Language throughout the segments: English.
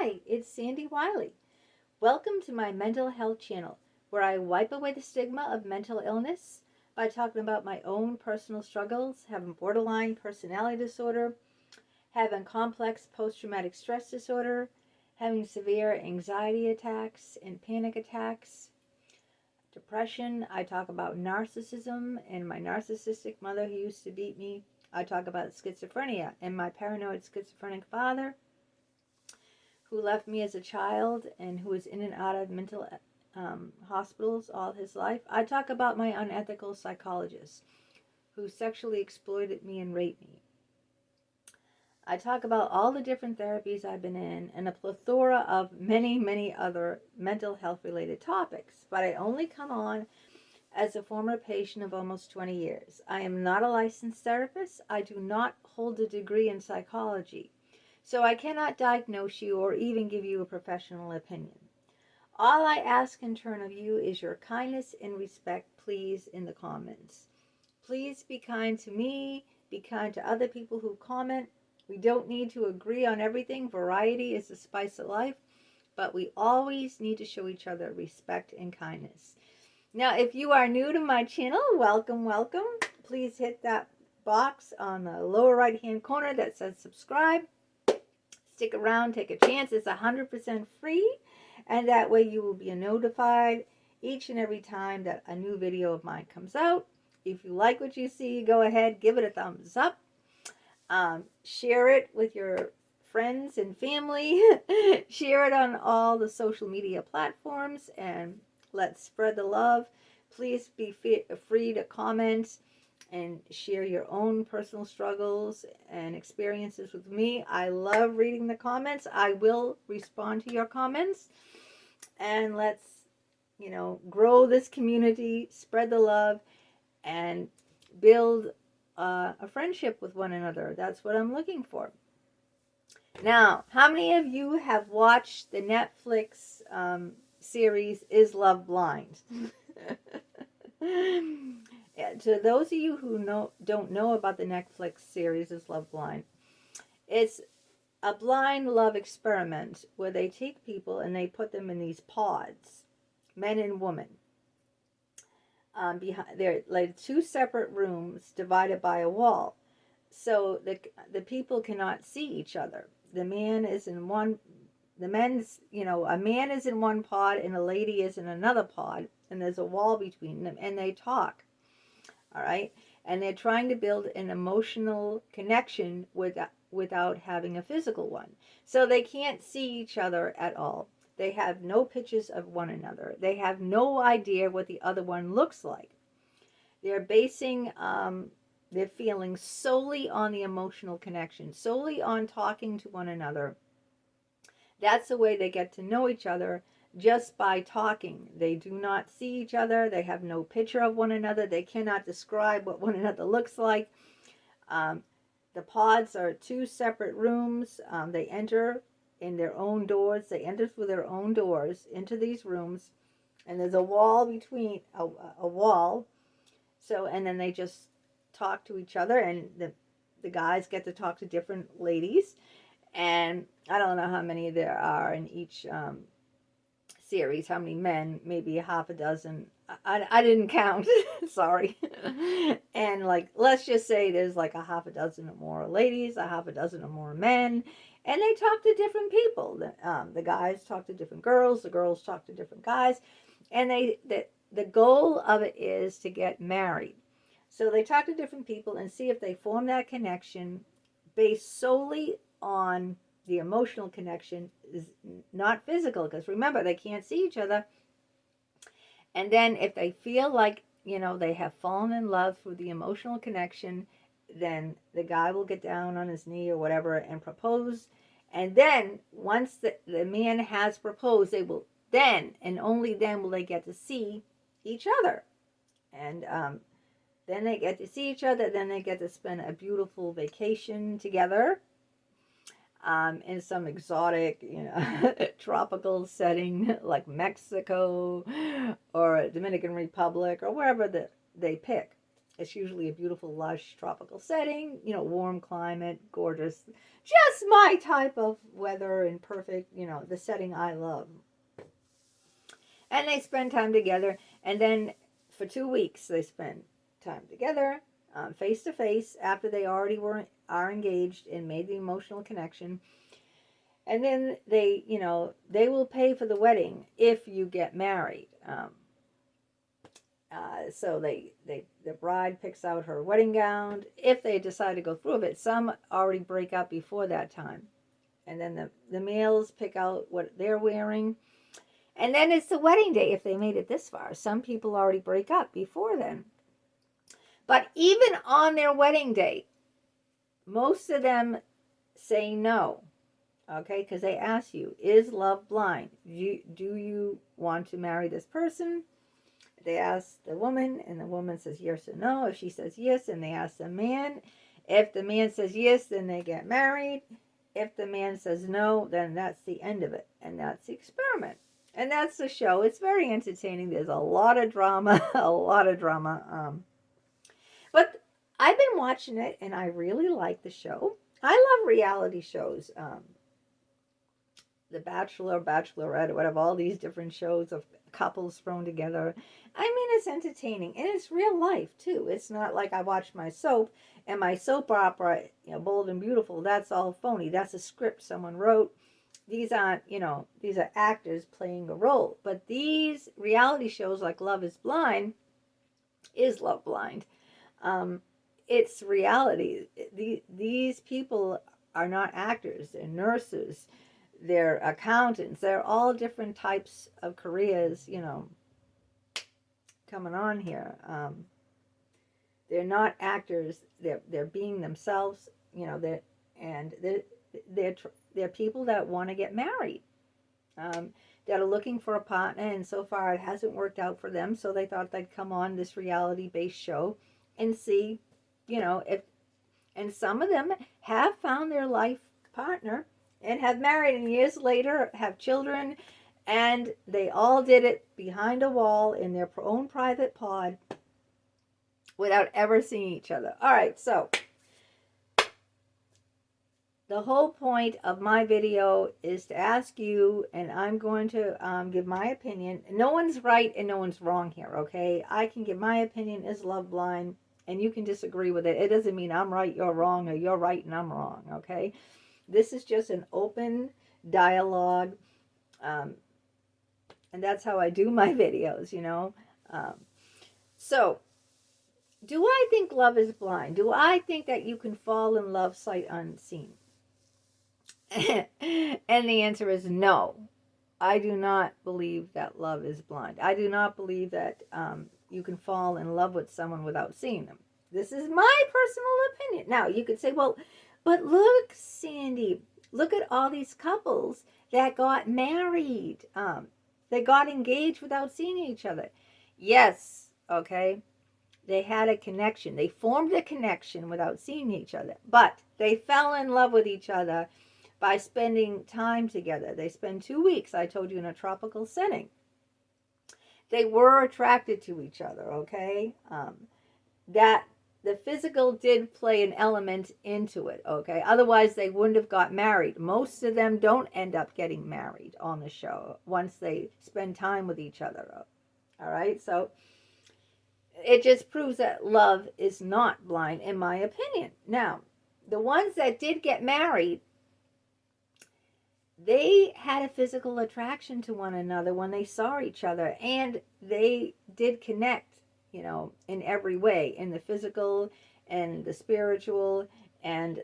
Hi, it's Sandy Wyllie. Welcome to my mental health channel, where I wipe away the stigma of mental illness by talking about my own personal struggles, having borderline personality disorder, having complex post-traumatic stress disorder, having severe anxiety attacks and panic attacks, depression. I talk about narcissism and my narcissistic mother who used to beat me. I talk about schizophrenia and my paranoid schizophrenic father who left me as a child and who was in and out of mental hospitals all his life. I talk about my unethical psychologist who sexually exploited me and raped me. I talk about all the different therapies I've been in and a plethora of many, many other mental health related topics. But I only come on as a former patient of almost 20 years. I am not a licensed therapist. I do not hold a degree in psychology. So I cannot diagnose you or even give you a professional opinion. All I ask in turn of you is your kindness and respect, please, in the comments. Please be kind to me, be kind to other people who comment. We don't need to agree on everything. Variety is the spice of life, but we always need to show each other respect and kindness. Now, if you are new to my channel, welcome, welcome. Please hit that box on the lower right-hand corner that says subscribe. Stick around, take a chance. It's 100% free, and that way you will be notified each and every time that a new video of mine comes out. If you like what you see, go ahead, give it a thumbs up. Share it with your friends and family. Share it on all the social media platforms, and let's spread the love. Please be free to comment and share your own personal struggles and experiences with me. I love reading the comments. I will respond to your comments. And let's, grow this community, spread the love, and build a friendship with one another. That's what I'm looking for. Now, how many of you have watched the Netflix series Is Love Blind? To those of you who don't know about the Netflix series Is Love Blind, it's a blind love experiment where they take people and they put them in these pods, men and women. They're like two separate rooms divided by a wall, so the people cannot see each other. A man is in one pod and a lady is in another pod, and there's a wall between them, and they talk. All right, and they're trying to build an emotional connection without having a physical one. So they can't see each other at all. They have no pictures of one another. They have no idea what the other one looks like. They're basing their feelings solely on the emotional connection, solely on talking to one another. That's the way they get to know each other, just by talking. They do not see each other. They have no picture of one another. They cannot describe what one another looks like. The pods are two separate rooms. They enter in their own doors. They enter through their own doors into these rooms, and there's a wall between a wall. So, and then they just talk to each other, and the guys get to talk to different ladies. And I don't know how many there are in each series, how many men, maybe half a dozen. I didn't count. Sorry. And let's just say there's like a half a dozen or more ladies, a half a dozen or more men, and they talk to different people. The guys talk to different girls, the girls talk to different guys, and the goal of it is to get married. So they talk to different people and see if they form that connection based solely on the emotional connection, is not physical, because remember, they can't see each other. And then if they feel like, they have fallen in love through the emotional connection, then the guy will get down on his knee or whatever and propose. And then once the man has proposed, they will then, and only then, will they get to see each other. And then they get to see each other. Then they get to spend a beautiful vacation together. In some exotic, tropical setting like Mexico or Dominican Republic or wherever they pick. It's usually a beautiful, lush, tropical setting, warm climate, gorgeous. Just my type of weather and perfect, the setting I love. And they spend time together. And then for 2 weeks, they spend time together, face to face, after they already are engaged and made the emotional connection. And then they will pay for the wedding if you get married. So the bride picks out her wedding gown if they decide to go through with it. Some already break up before that time. And then the males pick out what they're wearing. And then it's the wedding day if they made it this far. Some people already break up before then. But even on their wedding day, most of them say no. Okay, because they ask you, is love blind? Do you want to marry this person? They ask the woman, and the woman says yes or no. If she says yes, and they ask the man. If the man says yes, then they get married. If the man says no, then that's the end of it. And that's the experiment. And that's the show. It's very entertaining. There's a lot of drama, a lot of drama. But I've been watching it, and I really like the show. I love reality shows. The Bachelor, Bachelorette, or whatever, all these different shows of couples thrown together. I mean, it's entertaining, and it's real life, too. It's not like I watch my soap, and my soap opera, Bold and Beautiful, that's all phony. That's a script someone wrote. These aren't, these are actors playing a role. But these reality shows like Love is Blind, is Love Blind. It's reality. These people are not actors. They're nurses. They're accountants. They're all different types of careers, coming on here. They're not actors. They're being themselves, they're people that want to get married, that are looking for a partner, and so far it hasn't worked out for them, so they thought they'd come on this reality-based show and see, if, and some of them have found their life partner and have married, and years later have children, and they all did it behind a wall in their own private pod without ever seeing each other. All right, so the whole point of my video is to ask you, and I'm going to give my opinion. No one's right and no one's wrong here, okay? I can give my opinion, is love blind, and you can disagree with it. It doesn't mean I'm right, you're wrong, or you're right and I'm wrong, okay? This is just an open dialogue, and that's how I do my videos, So, do I think love is blind? Do I think that you can fall in love sight unseen? And the answer is no. I do not believe that love is blind. I do not believe that you can fall in love with someone without seeing them. This is my personal opinion. Now, you could say, well, but look, Sandy, look at all these couples that got married. They got engaged without seeing each other. Yes, okay. They had a connection. They formed a connection without seeing each other. But they fell in love with each other by spending time together. They spend 2 weeks, I told you, in a tropical setting. They were attracted to each other, okay? That the physical did play an element into it, okay? Otherwise, they wouldn't have got married. Most of them don't end up getting married on the show once they spend time with each other, all right? So it just proves that love is not blind, in my opinion. Now, the ones that did get married, they had a physical attraction to one another when they saw each other, and they did connect, in every way, in the physical and the spiritual and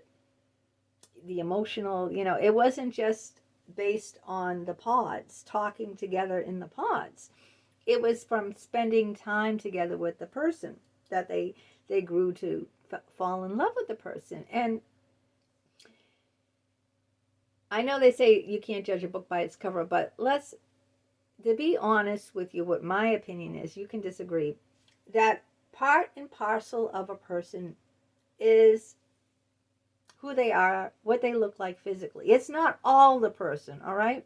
the emotional. It wasn't just based on the pods, talking together in the pods. It was from spending time together with the person that they grew to fall in love with the person. And I know they say you can't judge a book by its cover, but to be honest with you, what my opinion is, you can disagree, that part and parcel of a person is who they are, what they look like physically. It's not all the person, all right?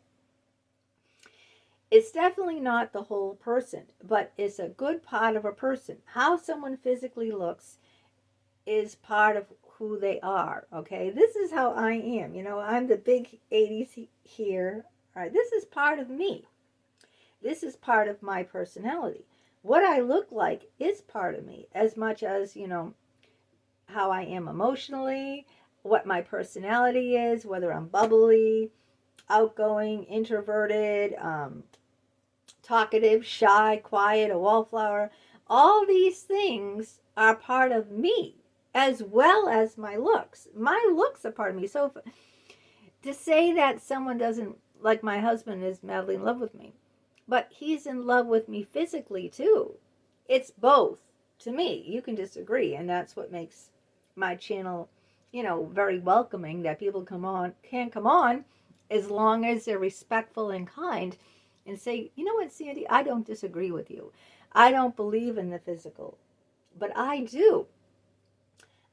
It's definitely not the whole person, but it's a good part of a person. How someone physically looks is part of who they are, okay? This is how I am. I'm the big 80s here. All right, this is part of me. This is part of my personality. What I look like is part of me as much as, how I am emotionally, what my personality is, whether I'm bubbly, outgoing, introverted, talkative, shy, quiet, a wallflower. All these things are part of me as well as my looks. My looks are part of me. So to say that someone doesn't, like my husband is madly in love with me, but he's in love with me physically too. It's both to me. You can disagree, and that's what makes my channel, very welcoming, that people can come on as long as they're respectful and kind and say, you know what, Sandy, I don't disagree with you. I don't believe in the physical, but I do.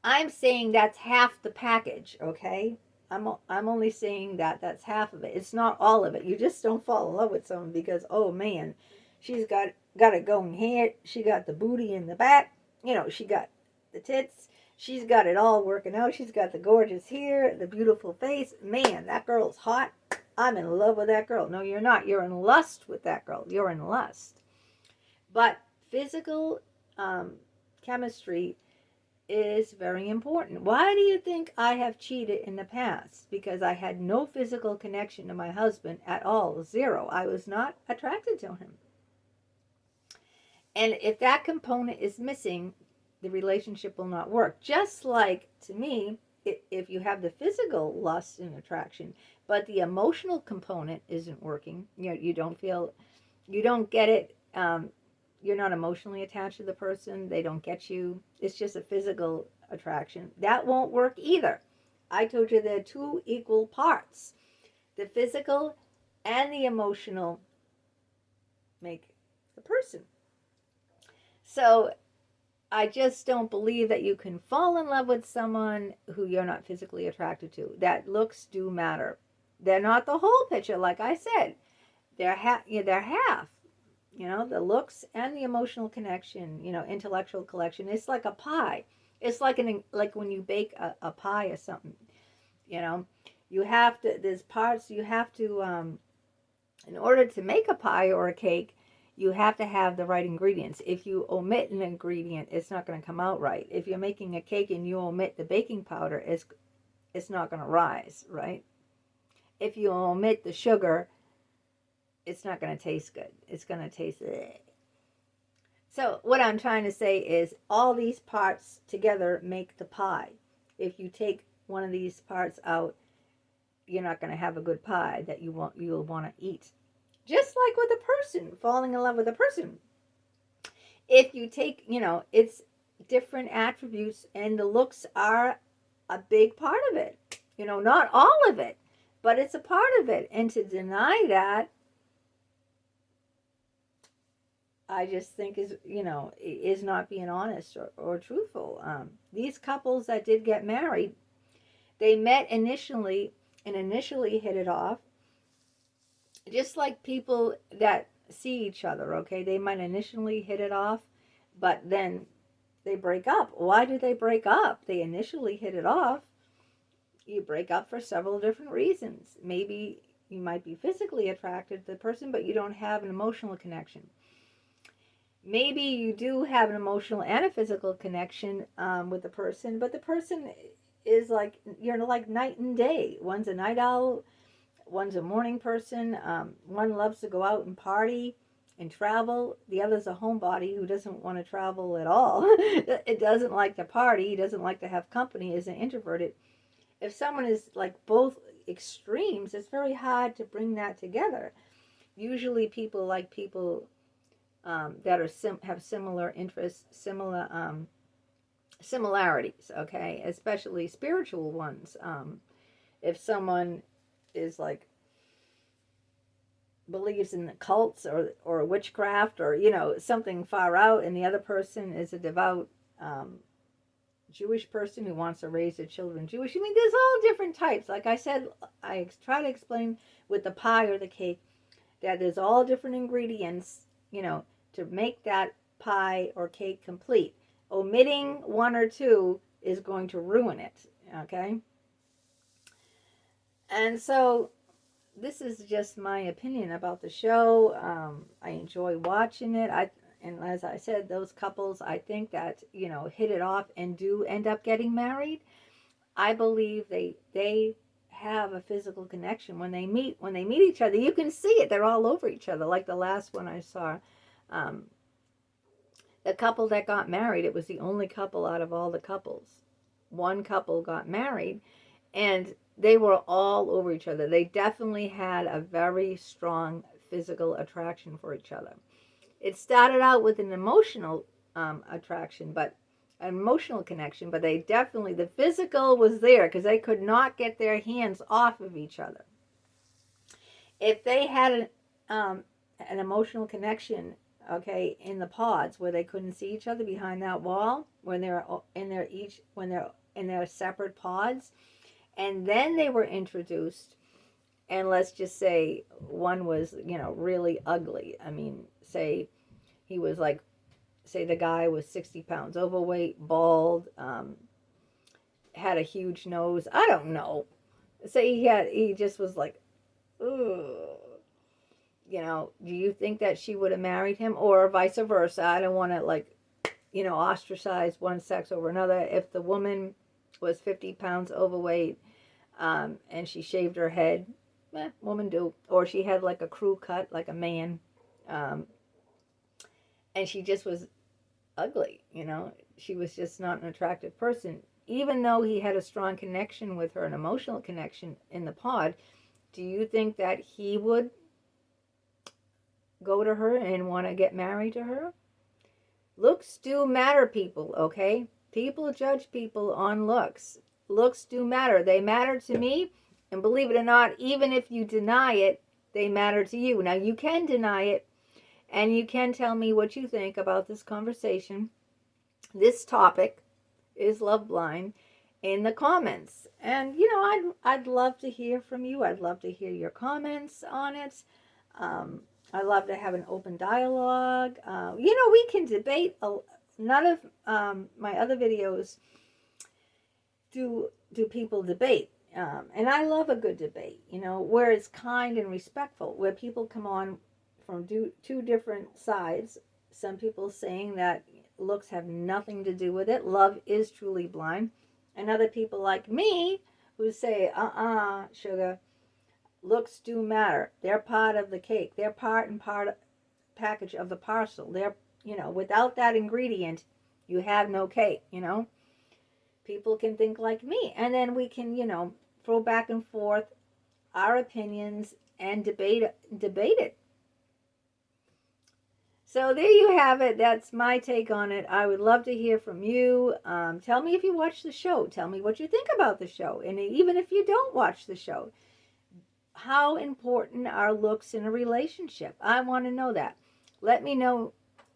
I'm saying that's half the package, okay? I'm only saying that that's half of it. It's not all of it. You just don't fall in love with someone because, oh man, she's got it going here. She got the booty in the back. She got the tits. She's got it all working out. She's got the gorgeous hair, the beautiful face. Man, that girl's hot. I'm in love with that girl. No, you're not. You're in lust with that girl. You're in lust. But physical chemistry is very important. Why do you think I have cheated in the past? Because I had no physical connection to my husband at all. Zero. I was not attracted to him. And if that component is missing, the relationship will not work. Just like, to me, if you have the physical lust and attraction, but the emotional component isn't working, you don't get it, you're not emotionally attached to the person, they don't get you, it's just a physical attraction, that won't work either. I told you there are two equal parts. The physical and the emotional make the person. So I just don't believe that you can fall in love with someone who you're not physically attracted to. That looks do matter. They're not the whole picture, like I said. They're half. The looks and the emotional connection, intellectual connection. It's like a pie. It's like when you bake a pie or something. You have to. There's parts you have to. In order to make a pie or a cake, you have to have the right ingredients. If you omit an ingredient, it's not going to come out right. If you're making a cake and you omit the baking powder, it's not going to rise, right? If you omit the sugar, it's not going to taste good. It's going to taste So what I'm trying to say is all these parts together make the pie. If you take one of these parts out, you're not going to have a good pie that you'll want to eat. Just like with a person, falling in love with a person. If you take, it's different attributes, and the looks are a big part of it. Not all of it, but it's a part of it. And to deny that, I just think is not being honest or truthful. These couples that did get married, they met initially and initially hit it off. Just like people that see each other, okay? They might initially hit it off, but then they break up. Why do they break up? They initially hit it off. You break up for several different reasons. Maybe you might be physically attracted to the person, but you don't have an emotional connection. Maybe you do have an emotional and a physical connection with the person, but the person is like, you're like night and day. One's a night owl, one's a morning person. One loves to go out and party and travel. The other's a homebody who doesn't want to travel at all. It doesn't like to party. He doesn't like to have company. Is an introverted. If someone is like both extremes, it's very hard to bring that together. Usually people like people that are have similar interests, similarities, okay? Especially spiritual ones. If someone is like believes in the cults or witchcraft or something far out, and the other person is a devout Jewish person who wants to raise their children Jewish. I mean, there's all different types. Like I said, I try to explain with the pie or the cake. that there's all different ingredients, to make that pie or cake complete. Omitting one or two is going to ruin it, okay? And so this is just my opinion about the show. I enjoy watching it. And as I said, those couples, I think that, hit it off and do end up getting married. I believe they have a physical connection when they meet each other. You can see it. They're all over each other. Like the last one I saw, the couple that got married, it was the only couple out of all the couples. One couple got married, and they were all over each other. They definitely had a very strong physical attraction for each other. It started out with an emotional attraction, but an emotional connection, but they definitely, the physical was there because they could not get their hands off of each other. If they had an emotional connection, okay, in the pods where they couldn't see each other behind that wall, when they're in their separate pods, and then they were introduced, and let's just say one was, really ugly. I mean, say he was like, say the guy was 60 pounds overweight, bald, had a huge nose. I don't know. Say he just was like, ugh. Do you think that she would have married him, or vice versa? I don't want to ostracize one sex over another. If the woman was 50 pounds overweight, and she shaved her head, woman do. Or she had like a crew cut, like a man, and she just was ugly, she was just not an attractive person. Even though he had a strong connection with her, an emotional connection in the pod, do you think that he would go to her and want to get married to her? Looks do matter, people, okay? People judge people on looks. Looks do matter. They matter to me, and believe it or not, even if you deny it, they matter to you. Now, you can deny it, and you can tell me what you think about this conversation. This topic is love blind in the comments. And, I'd love to hear from you. I'd love to hear your comments on it. I love to have an open dialogue. We can debate. None of my other videos do people debate. And I love a good debate, where it's kind and respectful, where people come on from two different sides. Some people saying that looks have nothing to do with it. Love is truly blind. And other people like me who say, sugar, looks do matter. They're part of the cake. They're part package of the parcel. They're, without that ingredient, you have no cake, People can think like me. And then we can, throw back and forth our opinions and debate it. So there you have it. That's my take on it. I would love to hear from you. Tell me if you watch the show. Tell me what you think about the show. And even if you don't watch the show, how important are looks in a relationship? I want to know that. Let me know.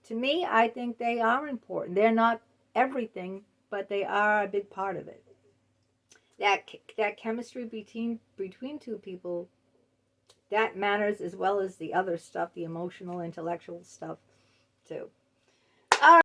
To me, I think they are important. They're not everything, but they are a big part of it. That chemistry between two people, that matters as well as the other stuff, the emotional, intellectual stuff too.